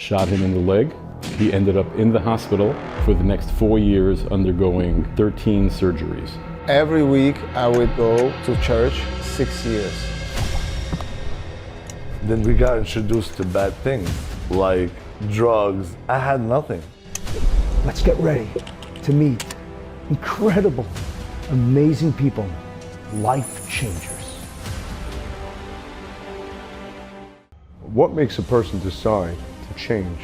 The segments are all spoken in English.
shot him in the leg. He ended up in the hospital for the next 4 years undergoing 13 surgeries. Every week I would go to church 6 years. Then we got introduced to bad things like drugs. I had nothing. Let's get ready to meet incredible, amazing people, life changers. What makes a person decide to change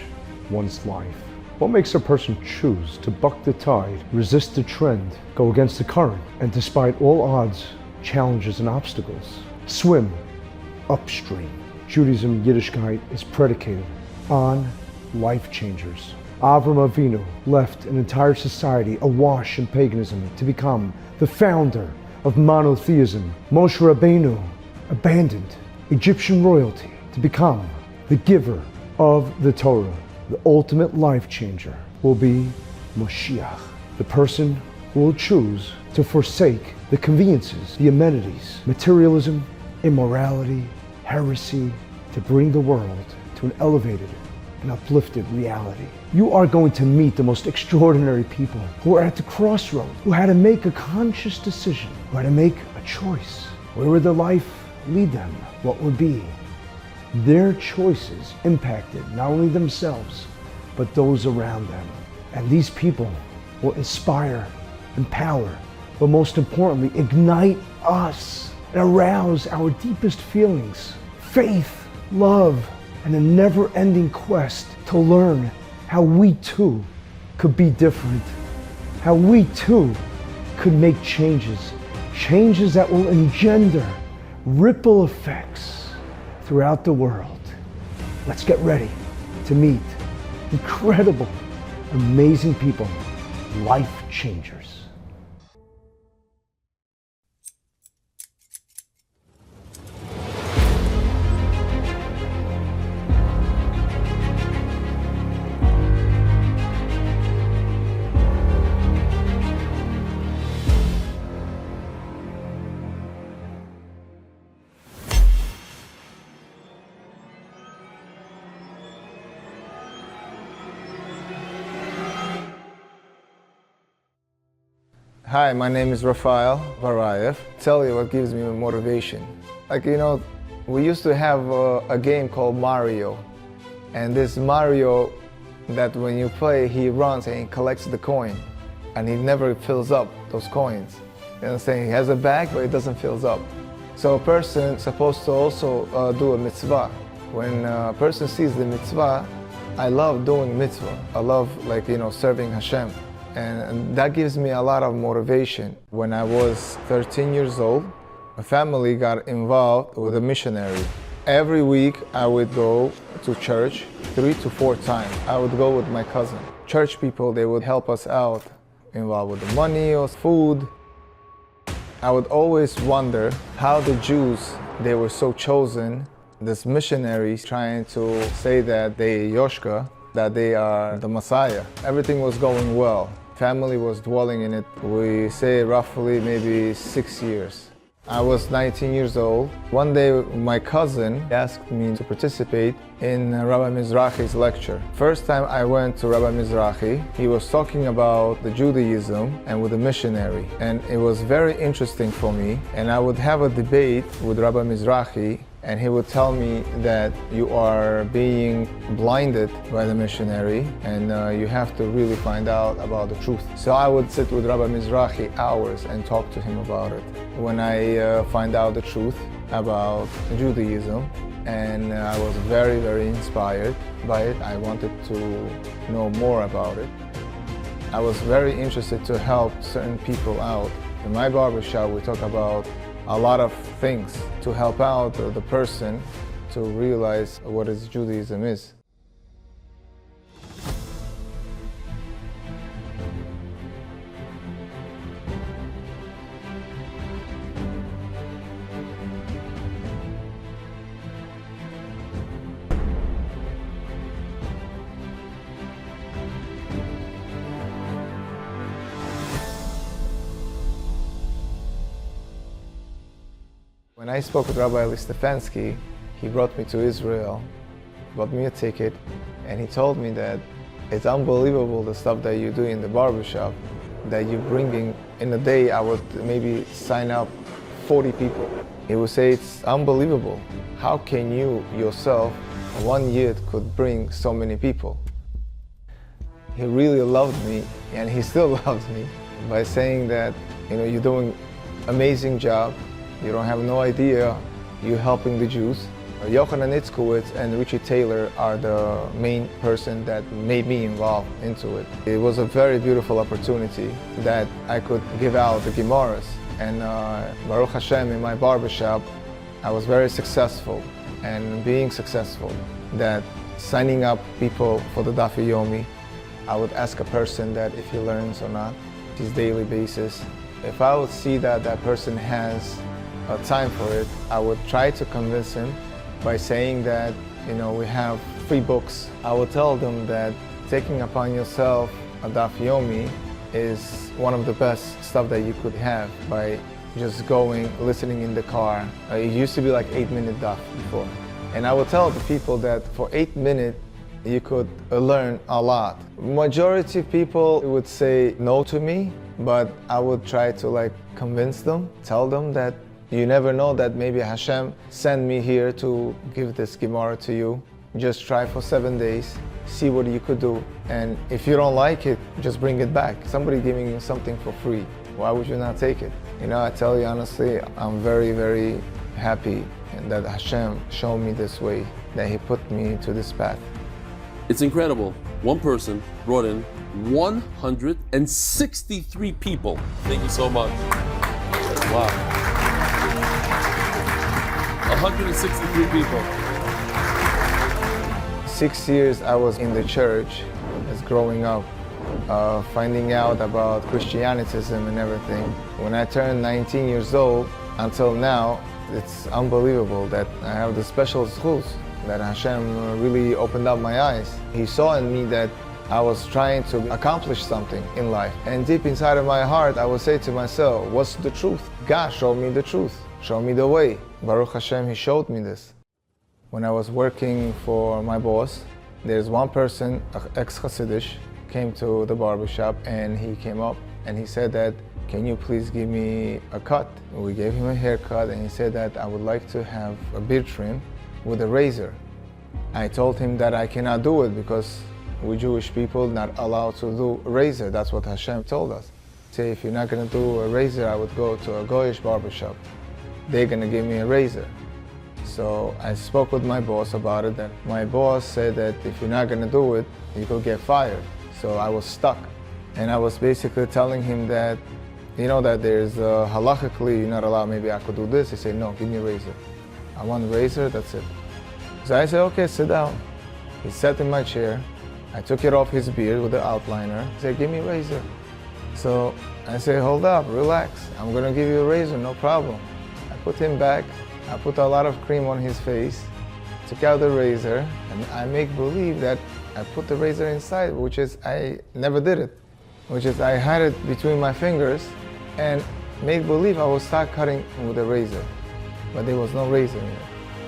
one's life? What makes a person choose to buck the tide, resist the trend, go against the current, and despite all odds, challenges, and obstacles, swim upstream? Judaism, Yiddishkeit, is predicated on life changers. Avram Avinu left an entire society awash in paganism to become the founder of monotheism. Moshe Rabbeinu abandoned Egyptian royalty to become the giver of the Torah. The ultimate life changer will be Moshiach, the person who will choose to forsake the conveniences, the amenities, materialism, immorality, heresy, to bring the world to an elevated and uplifted reality. You are going to meet the most extraordinary people who are at the crossroads, who had to make a conscious decision, who had to make a choice. Where would their life lead them? What would be their choices impacted not only themselves, but those around them. And these people will inspire, empower, but most importantly, ignite us and arouse our deepest feelings, faith, love, and a never-ending quest to learn how we too could be different, how we too could make changes that will engender ripple effects throughout the world. Let's get ready to meet incredible, amazing people, life changers. Hi, my name is Rafael Varayev. Tell you what gives me motivation. We used to have a game called Mario. And this Mario, that when you play, he runs and he collects the coin. And he never fills up those coins. You know what I'm saying? He has a bag, but it doesn't fill up. So a person is supposed to also do a mitzvah. When a person sees the mitzvah, I love doing mitzvah. I love serving Hashem. And that gives me a lot of motivation. When I was 13 years old, my family got involved with a missionary. Every week I would go to church 3 to 4 times. I would go with my cousin. Church people, they would help us out, involved with the money or food. I would always wonder how the Jews, they were so chosen, this missionaries trying to say that they Yoshka, that they are the Messiah. Everything was going well. Family was dwelling in it, we say roughly maybe 6 years. I was 19 years old. One day my cousin asked me to participate in Rabbi Mizrahi's lecture. First time I went to Rabbi Mizrahi, he was talking about the Judaism and with a missionary. And it was very interesting for me. And I would have a debate with Rabbi Mizrahi, and he would tell me that you are being blinded by the missionary and you have to really find out about the truth. So I would sit with Rabbi Mizrahi hours and talk to him about it. When I find out the truth about Judaism, and I was very, very inspired by it. I wanted to know more about it. I was very interested to help certain people out. In my barbershop, we talk about a lot of things to help out the person to realize what Judaism is. When I spoke with Rabbi Stefansky, he brought me to Israel bought me a ticket, and he told me that it's unbelievable the stuff that you do in the barbershop, that you're bringing. In a day, I would maybe sign up 40 people. He would say, it's unbelievable. How can you yourself, 1 year, could bring so many people? He really loved me, and he still loves me, by saying that, you're doing amazing job. You don't have no idea you're helping the Jews. Yochanan Itzkowitz and Richie Taylor are the main person that made me involved into it. It was a very beautiful opportunity that I could give out the Gemaras. And Baruch Hashem, in my barbershop, I was very successful. And being successful, that signing up people for the Daf Yomi, I would ask a person that if he learns or not, his daily basis. If I would see that that person has time for it, I would try to convince him by saying that, we have free books. I would tell them that taking upon yourself a Daf Yomi is one of the best stuff that you could have by just going, listening in the car. It used to be like 8-minute Daf before. And I would tell the people that for 8 minutes, you could learn a lot. Majority of people would say no to me, but I would try to convince them, tell them that you never know that maybe Hashem sent me here to give this Gemara to you. Just try for 7 days, see what you could do. And if you don't like it, just bring it back. Somebody giving you something for free, why would you not take it? I tell you honestly, I'm very, very happy that Hashem showed me this way, that He put me to this path. It's incredible. One person brought in 163 people. Thank you so much. Wow. 163 people. 6 years I was in the church as growing up, finding out about Christianitism and everything. When I turned 19 years old, until now, it's unbelievable that I have the special schools, that Hashem really opened up my eyes. He saw in me that I was trying to accomplish something in life. And deep inside of my heart, I would say to myself, what's the truth? God showed me the truth. Show me the way. Baruch Hashem, He showed me this. When I was working for my boss, there's one person, ex-Hasidish, came to the barbershop, and he came up and he said that, can you please give me a cut? We gave him a haircut, and he said that I would like to have a beard trim with a razor. I told him that I cannot do it because we Jewish people not allowed to do a razor. That's what Hashem told us. Say, if you're not gonna do a razor, I would go to a Goyish barbershop. They're gonna give me a razor. So I spoke with my boss about it, and my boss said that if you're not gonna do it, you could get fired. So I was stuck. And I was basically telling him that, that there's halakhically you're not allowed, maybe I could do this. He said, no, give me a razor. I want a razor, that's it. So I said, okay, sit down. He sat in my chair. I took it off his beard with the outliner. He said, give me a razor. So I said, hold up, relax. I'm gonna give you a razor, no problem. I put him back. I put a lot of cream on his face, took out the razor, and I make believe that I put the razor inside, which is, I never did it. Which is, I had it between my fingers and made believe I would start cutting with a razor. But there was no razor in it.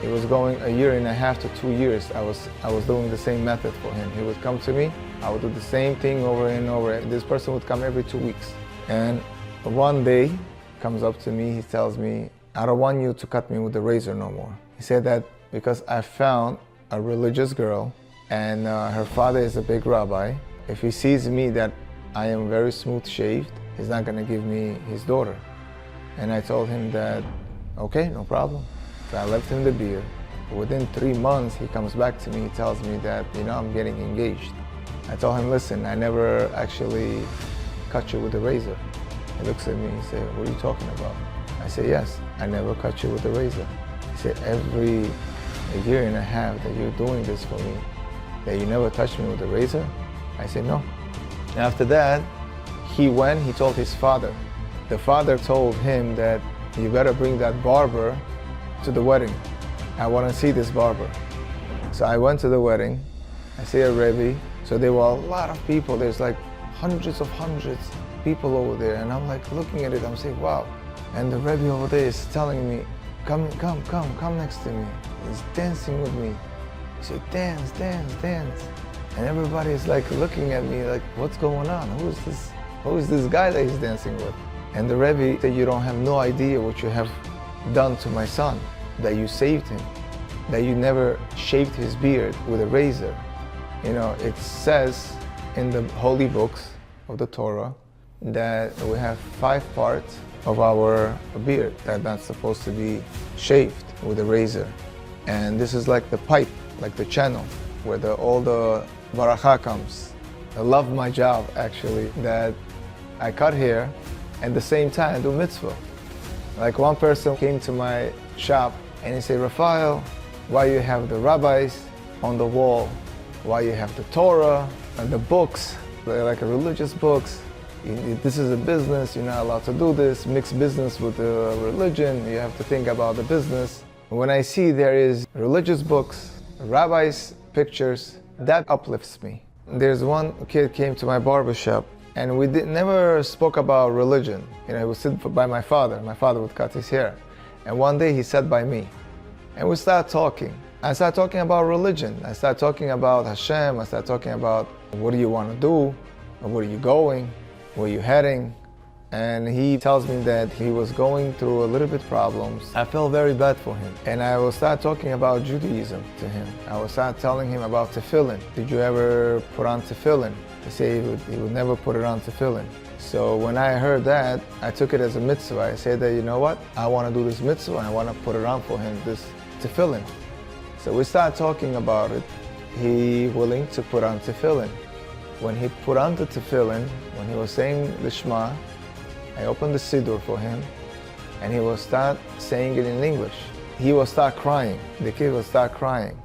It was going 1.5 years to 2 years. I was doing the same method for him. He would come to me, I would do the same thing over and over. This person would come every 2 weeks. And one day, comes up to me, he tells me, I don't want you to cut me with the razor no more. He said that because I found a religious girl, and her father is a big rabbi. If he sees me that I am very smooth shaved, he's not gonna give me his daughter. And I told him that, okay, no problem. So I left him the beard. Within 3 months, he comes back to me, he tells me that, I'm getting engaged. I told him, listen, I never actually cut you with a razor. He looks at me, he said, what are you talking about? I said, yes, I never cut you with a razor. He said, every 1.5 years that you're doing this for me, that you never touched me with a razor? I said, no. And after that, he told his father. The father told him that you better bring that barber to the wedding. I want to see this barber. So I went to the wedding. I see a Rebbe. So there were a lot of people. There's like hundreds of people over there. And I'm like looking at it, I'm saying, wow. And the Rebbe over there is telling me, come next to me. He's dancing with me. He said, dance, dance, dance. And everybody is like looking at me like, what's going on? Who is this? Who is this guy that he's dancing with? And the Rebbe said, you don't have no idea what you have done to my son, that you saved him, that you never shaved his beard with a razor. You know, it says in the holy books of the Torah that we have 5 parts of our beard that's supposed to be shaved with a razor. And this is like the pipe, like the channel, where all the barakah comes. I love my job, actually, that I cut hair and at the same time do mitzvah. Like one person came to my shop and he said, Raphael, why you have the rabbis on the wall? Why you have the Torah and the books, like religious books? This is a business, you're not allowed to do this. Mix business with the religion, you have to think about the business. When I see there is religious books, rabbis' pictures, that uplifts me. There's one kid came to my barber shop and we never spoke about religion. You know, he would sit by my father. My father would cut his hair. And one day he sat by me and we started talking. I started talking about religion. I started talking about Hashem. I started talking about what do you want to do? Where are you going? Where are you heading? And he tells me that he was going through a little bit problems. I felt very bad for him. And I will start talking about Judaism to him. I will start telling him about tefillin. Did you ever put on tefillin? He said he would never put it on tefillin. So when I heard that, I took it as a mitzvah. I said that, you know what? I want to do this mitzvah. I want to put it on for him, this tefillin. So we started talking about it. He willing to put on tefillin. When he put on the tefillin, when he was saying the Shema, I opened the Siddur for him, and he will start saying it in English. He will start crying. The kid will start crying.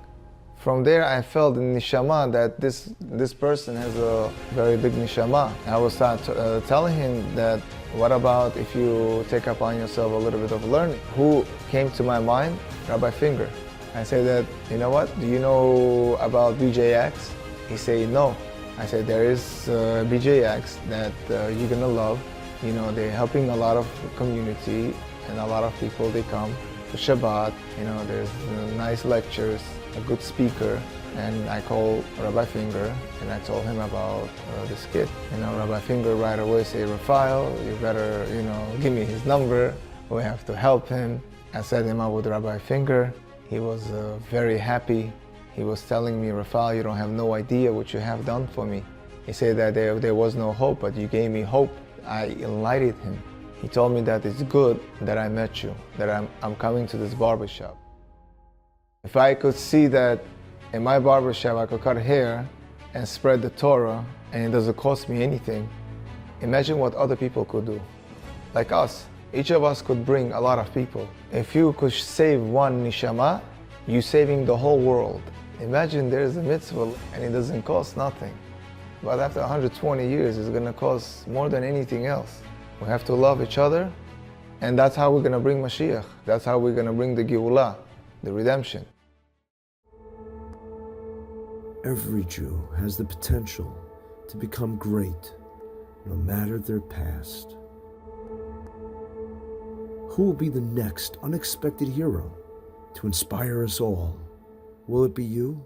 From there, I felt in neshama that this person has a very big neshama. I will start telling him that, what about if you take upon yourself a little bit of learning? Who came to my mind? Rabbi Finger. I said that, you know what? Do you know about BJX? He said no. I said there is BJX that you're gonna love. You know, they're helping a lot of community and a lot of people, they come to Shabbat. You know, there's nice lectures, a good speaker. And I called Rabbi Finger and I told him about this kid. You know, Rabbi Finger right away said, Raphael, you better, you know, give me his number. We have to help him. I set him up with Rabbi Finger. He was very happy. He was telling me, Raphael, you don't have no idea what you have done for me. He said that there was no hope, but you gave me hope. I enlightened him. He told me that it's good that I met you, that I'm coming to this barbershop. If I could see that in my barbershop I could cut hair and spread the Torah and it doesn't cost me anything, imagine what other people could do. Like us, each of us could bring a lot of people. If you could save one neshama, you're saving the whole world. Imagine there's a mitzvah and it doesn't cost nothing. But after 120 years, it's going to cost more than anything else. We have to love each other, and that's how we're going to bring Mashiach. That's how we're going to bring the Geulah, the redemption. Every Jew has the potential to become great, no matter their past. Who will be the next unexpected hero to inspire us all? Will it be you?